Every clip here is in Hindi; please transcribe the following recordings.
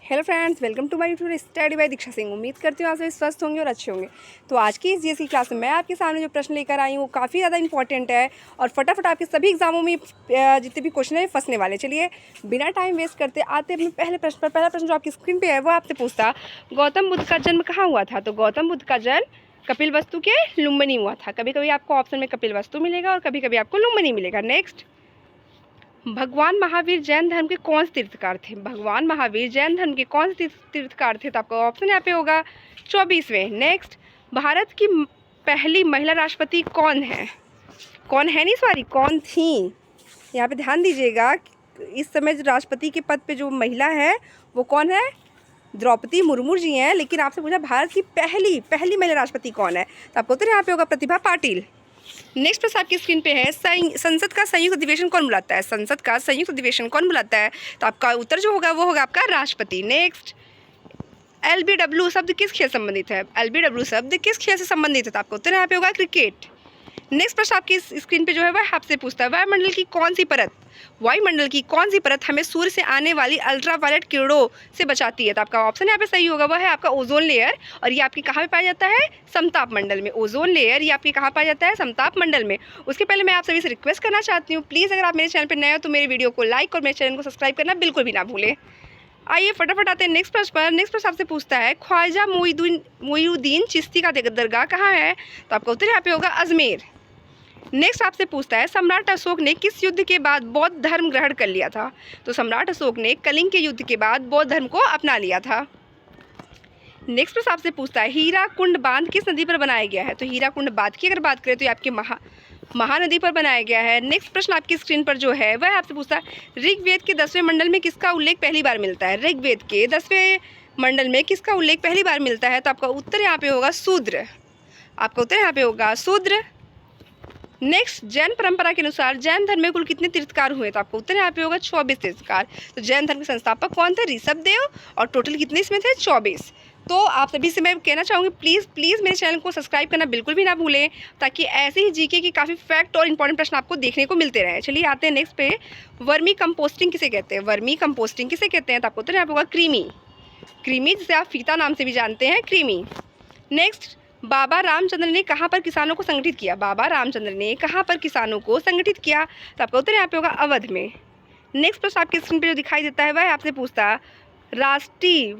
Hello friends, welcome to my YouTube study by Diksha Singh. उम्मीद करती हूँ आप सभी स्वस्थ होंगे और अच्छे होंगे। तो आज की इस जीएस की क्लास में मैं आपके सामने जो प्रश्न लेकर आई हूँ वो काफ़ी ज़्यादा इंपॉर्टेंट है और फटाफट आपके सभी एग्जामों में जितने भी क्वेश्चन है फंसने वाले। चलिए बिना टाइम वेस्ट करते आते अपने पहले प्रश्न पर। पहला प्रश्न जो आपकी स्क्रीन पर है वो आपसे पूछता, गौतम बुद्ध का जन्म कहाँ हुआ था? तो गौतम बुद्ध का जन्म कपिलवस्तु के लुम्बिनी हुआ था। कभी कभी आपको ऑप्शन में कपिलवस्तु मिलेगा और कभी कभी आपको लुम्बिनी मिलेगा। नेक्स्ट, भगवान महावीर जैन धर्म के कौन से तीर्थकार थे? भगवान महावीर जैन धर्म के कौन से तीर्थकार थे? तो आपका ऑप्शन यहाँ पे होगा 24वें। नेक्स्ट, भारत की पहली महिला राष्ट्रपति कौन है? कौन है नहीं, सॉरी, कौन थी? यहाँ पे ध्यान दीजिएगा, इस समय जो राष्ट्रपति के पद पे जो महिला है वो कौन है? द्रौपदी मुर्मू जी हैं। लेकिन आपसे पूछा भारत की पहली महिला राष्ट्रपति कौन है? तो आपको उत्तर यहाँ पे होगा प्रतिभा पाटिल। नेक्स्ट प्रश्न आपकी स्क्रीन पे है, संसद का संयुक्त अधिवेशन कौन बुलाता है? संसद का संयुक्त अधिवेशन कौन बुलाता है? तो आपका उत्तर जो होगा वो होगा आपका राष्ट्रपति। नेक्स्ट, LBW शब्द किस खेल से संबंधित है? LBW शब्द किस खेल से संबंधित है? तो आपका उत्तर यहाँ पे होगा क्रिकेट। नेक्स्ट प्रश्न आपकी स्क्रीन पे जो है वह आपसे पूछता है, वायुमंडल की कौन सी परत हमें सूर्य से आने वाली अल्ट्रावायलेट किरणों से बचाती है? तो आपका ऑप्शन यहाँ पे सही होगा, वह है आपका ओजोन लेयर। और ये आपकी कहाँ पे पाया जाता है? समताप मंडल में। ओजोन लेयर ये आपकी कहाँ पाया जाता है? समताप मंडल में। उसके पहले मैं आप सभी से रिक्वेस्ट करना चाहती हूँ, प्लीज़ अगर आप मेरे चैनल पर नए हो तो मेरे वीडियो को लाइक और मेरे चैनल को सब्सक्राइब करना बिल्कुल भी ना भूलें। आइए फटाफट आते हैं नेक्स्ट प्रश्न पर। नेक्स्ट प्रश्न आपसे पूछता है, ख्वाजा मोइनुद्दीन चिश्ती का दरगाह कहाँ है? तो आपका उत्तर यहाँ पे होगा अजमेर। नेक्स्ट आपसे पूछता है, सम्राट अशोक ने किस युद्ध के बाद बौद्ध धर्म ग्रहण कर लिया था? तो सम्राट अशोक ने कलिंग के युद्ध के बाद बौद्ध धर्म को अपना लिया था। नेक्स्ट प्रश्न आपसे पूछता है, हीराकुंड बांध किस नदी पर बनाया गया है? तो हीराकुंड बांध की अगर बात करें तो ये आपके महानदी पर बनाया गया है। नेक्स्ट प्रश्न आपकी स्क्रीन पर जो है वह आपसे पूछता है, ऋग्वेद के 10वें मंडल में किसका उल्लेख पहली बार मिलता है? ऋग्वेद के 10वें मंडल में किसका उल्लेख पहली बार मिलता है? तो आपका उत्तर यहाँ पे होगा शूद्र। आपका उत्तर यहाँ पे होगा शूद्र। नेक्स्ट, जैन परंपरा के अनुसार जैन धर्म में कुल कितने तीर्थकार हुए? तो आपको उत्तर यहाँ पे होगा 24 तीर्थकार। तो जैन धर्म के संस्थापक कौन थे? ऋषभदेव। और टोटल कितने इसमें थे? 24। तो आप सभी से मैं कहना चाहूँगी, प्लीज़ मेरे चैनल को सब्सक्राइब करना बिल्कुल भी ना भूलें, ताकि ऐसे ही जीके की काफ़ी फैक्ट और इंपॉर्टेंट प्रश्न आपको देखने को मिलते रहें। चलिए आते हैं नेक्स्ट पे, वर्मी कंपोस्टिंग किसे कहते हैं? वर्मी कंपोस्टिंग किसे कहते हैं? तो आपको उत्तर यहाँ पे होगा कृमि, जिसे आप फीता नाम से भी जानते हैं, कृमि। नेक्स्ट, बाबा रामचंद्र ने कहाँ पर किसानों को संगठित किया? बाबा रामचंद्र ने कहाँ पर किसानों को संगठित किया? तो आपका उत्तर यहाँ पे होगा अवध में। नेक्स्ट प्रश्न आपके स्क्रीन पे जो दिखाई देता है वह आपसे पूछता, राष्ट्रीय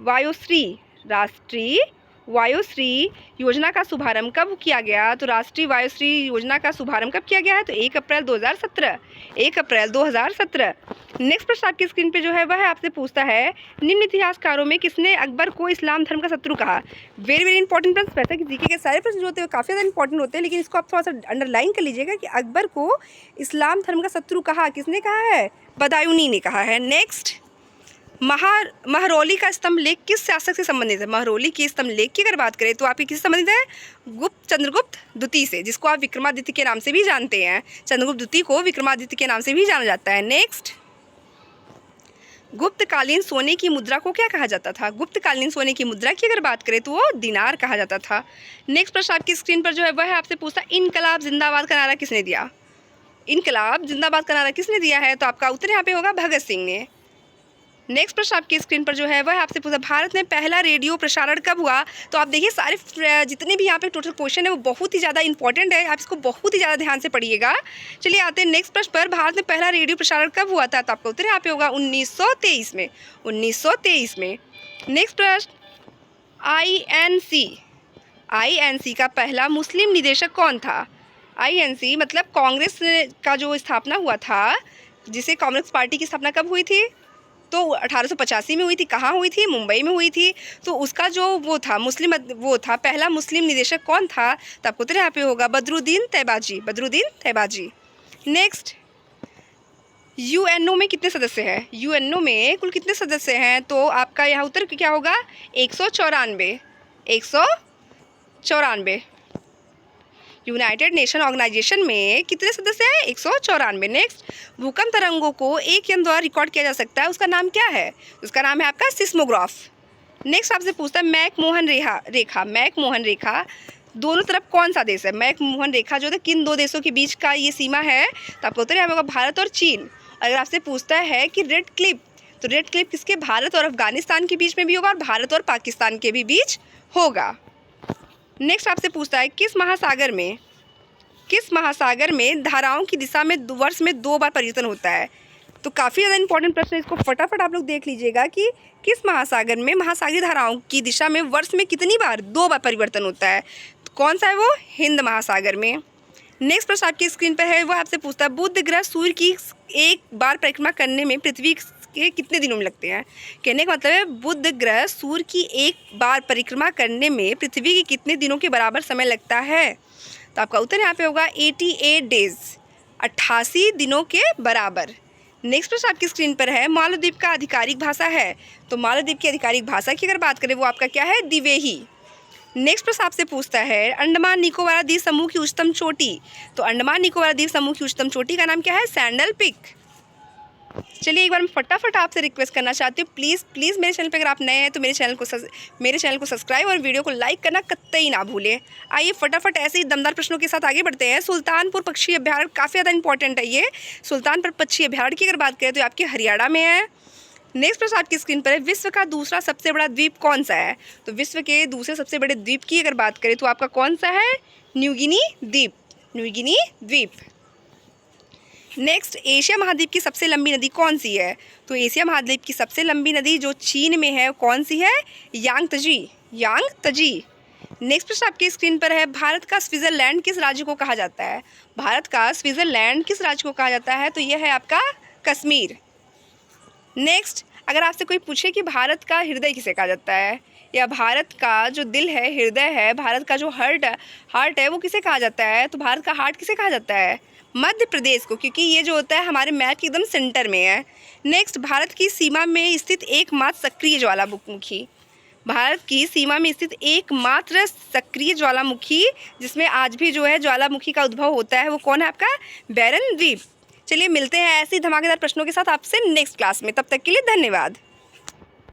वायुश्री योजना का शुभारंभ कब किया गया? तो राष्ट्रीय वायुश्री योजना का शुभारंभ कब किया गया है? तो 1 अप्रैल 2017। नेक्स्ट प्रश्न आपकी स्क्रीन पे जो है वह आपसे पूछता है, निम्न इतिहासकारों में किसने अकबर को इस्लाम धर्म का शत्रु कहा? वेरी इंपॉर्टेंट प्रश्न। वैसे कि जीके के सारे प्रश्न जो होते हैं काफ़ी ज़्यादा इंपॉर्टेंट होते हैं, लेकिन इसको आप थोड़ा सा अंडरलाइन कर लीजिएगा कि अकबर को इस्लाम धर्म का शत्रु कहा किसने कहा है? बदायूनी ने कहा है। नेक्स्ट, महरौली का स्तंभ लेख किस शासक से संबंधित है? महरौली के स्तंभ लेख की अगर बात करें तो आपकी किससे संबंधित है? चंद्रगुप्त द्वितीय से, जिसको आप विक्रमादित्य के नाम से भी जानते हैं। चंद्रगुप्त द्वितीय को विक्रमादित्य के नाम से भी जाना जाता है। नेक्स्ट, गुप्तकालीन सोने की मुद्रा को क्या कहा जाता था? गुप्तकालीन सोने की मुद्रा की अगर बात करें तो वो दिनार कहा जाता था। नेक्स्ट प्रश्न आपकी स्क्रीन पर जो है वह आपसे पूछता, इनकलाब जिंदाबाद का नारा किसने दिया? इनकलाब जिंदाबाद का नारा किसने दिया है? तो आपका उत्तर यहाँ पे होगा भगत सिंह ने। नेक्स्ट प्रश्न आपकी स्क्रीन पर जो है वह आपसे पूछा, भारत में पहला रेडियो प्रसारण कब हुआ? तो आप देखिए सारे जितने भी यहाँ पे टोटल क्वेश्चन है वो बहुत ही ज़्यादा इंपॉर्टेंट है, आप इसको बहुत ही ज़्यादा ध्यान से पढ़िएगा। चलिए आते हैं नेक्स्ट प्रश्न पर, भारत में पहला रेडियो प्रसारण कब हुआ था? तो आपका उत्तर यहाँ पे होगा 1923 में। 1923 में। नेक्स्ट प्रश्न, INC का पहला मुस्लिम निदेशक कौन था? INC मतलब कांग्रेस का जो स्थापना हुआ था, जिसे कांग्रेस पार्टी की स्थापना कब हुई थी? तो 1885 में हुई थी। कहाँ हुई थी? मुंबई में हुई थी। तो उसका जो वो था पहला मुस्लिम निदेशक कौन था? तो आपको उत्तर यहाँ पे होगा बदरुद्दीन तैबाजी। नेक्स्ट, UNO में कितने सदस्य हैं? UNO में कुल कितने सदस्य हैं? तो आपका यहाँ उत्तर क्या होगा? 194। यूनाइटेड नेशन ऑर्गेनाइजेशन में कितने सदस्य हैं? 194। नेक्स्ट, भूकंप तरंगों को एक यंत्र द्वारा रिकॉर्ड किया जा सकता है, उसका नाम क्या है? उसका नाम है आपका सिस्मोग्राफ। नेक्स्ट आपसे पूछता है, मैकमोहन रेखा दोनों तरफ कौन सा देश है? मैकमोहन रेखा जो है किन दो देशों के बीच का ये सीमा है? तो आपको उत्तर यहाँ होगा भारत और चीन। अगर आपसे पूछता है कि रेड क्लिफ तो रेड क्लिफ किसके, भारत और अफगानिस्तान के बीच में भी होगा और भारत और पाकिस्तान के भी बीच होगा। नेक्स्ट आपसे पूछता है किस महासागर में धाराओं की दिशा में वर्ष में 2 बार परिवर्तन होता है। तो काफ़ी ज़्यादा इंपॉर्टेंट प्रश्न है, इसको फटाफट आप लोग देख लीजिएगा कि किस महासागर में महासागरीय धाराओं की दिशा में वर्ष में कितनी बार 2 बार परिवर्तन होता है। तो कौन सा है वो, हिंद महासागर में। नेक्स्ट प्रश्न आपकी स्क्रीन पर है, वो आपसे पूछता है बुध ग्रह सूर्य की एक बार परिक्रमा करने में पृथ्वी के कितने दिनों में लगते हैं। कहने का मतलब है बुध ग्रह सूर्य की एक बार परिक्रमा करने में पृथ्वी के कितने दिनों के बराबर समय लगता है। तो आपका उत्तर यहाँ पे होगा 88 डेज, 88 दिनों के बराबर। नेक्स्ट प्रश्न आपकी स्क्रीन पर है, मालदीव का आधिकारिक भाषा है। तो मालदीव की आधिकारिक भाषा की अगर बात करें वो आपका क्या है, दिवेही। नेक्स्ट प्रश्न आपसे पूछता है अंडमान निकोबार द्वीप समूह की उच्चतम चोटी। तो अंडमान निकोबार द्वीप समूह की उच्चतम चोटी का नाम क्या है, सैंडल पिक। चलिए एक बार मैं फटाफट आपसे रिक्वेस्ट करना चाहती हूँ, प्लीज़ मेरे चैनल पे अगर आप नए हैं तो मेरे चैनल को सब्सक्राइब और वीडियो को लाइक करना कतई ना भूलें। आइए फटाफट ऐसे ही दमदार प्रश्नों के साथ आगे बढ़ते हैं। सुल्तानपुर पक्षी अभ्यारण्य काफ़ी ज़्यादा इंपॉर्टेंट है ये। सुल्तानपुर पक्षी अभ्यारण्य की अगर बात करें तो आपके हरियाणा में है। नेक्स्ट प्रश्न आपकी स्क्रीन पर है, विश्व का दूसरा सबसे बड़ा द्वीप कौन सा है। तो विश्व के दूसरे सबसे बड़े द्वीप की अगर बात करें तो आपका कौन सा है, न्यूगिनी द्वीप। नेक्स्ट, एशिया महाद्वीप की सबसे लंबी नदी कौन सी है। तो एशिया महाद्वीप की सबसे लंबी नदी जो चीन में है कौन सी है, यांगतजी। नेक्स्ट प्रश्न आपकी स्क्रीन पर है, भारत का स्विट्ज़रलैंड किस राज्य को कहा जाता है। भारत का स्विट्ज़रलैंड किस राज्य को कहा जाता है, तो यह है आपका कश्मीर। नेक्स्ट, अगर आपसे कोई पूछे कि भारत का हृदय किसे कहा जाता है, या भारत का जो दिल है, हृदय है, भारत का जो हार्ट है वो किसे कहा जाता है, तो भारत का हार्ट किसे कहा जाता है, मध्य प्रदेश को, क्योंकि ये जो होता है हमारे मैप के एकदम सेंटर में है। नेक्स्ट, भारत की सीमा में स्थित एकमात्र सक्रिय ज्वालामुखी। भारत की सीमा में स्थित एकमात्र सक्रिय ज्वालामुखी जिसमें आज भी जो है ज्वालामुखी का उद्भव होता है वो कौन है, आपका बैरन द्वीप। चलिए मिलते हैं ऐसे ही धमाकेदार प्रश्नों के साथ आपसे नेक्स्ट क्लास में, तब तक के लिए धन्यवाद।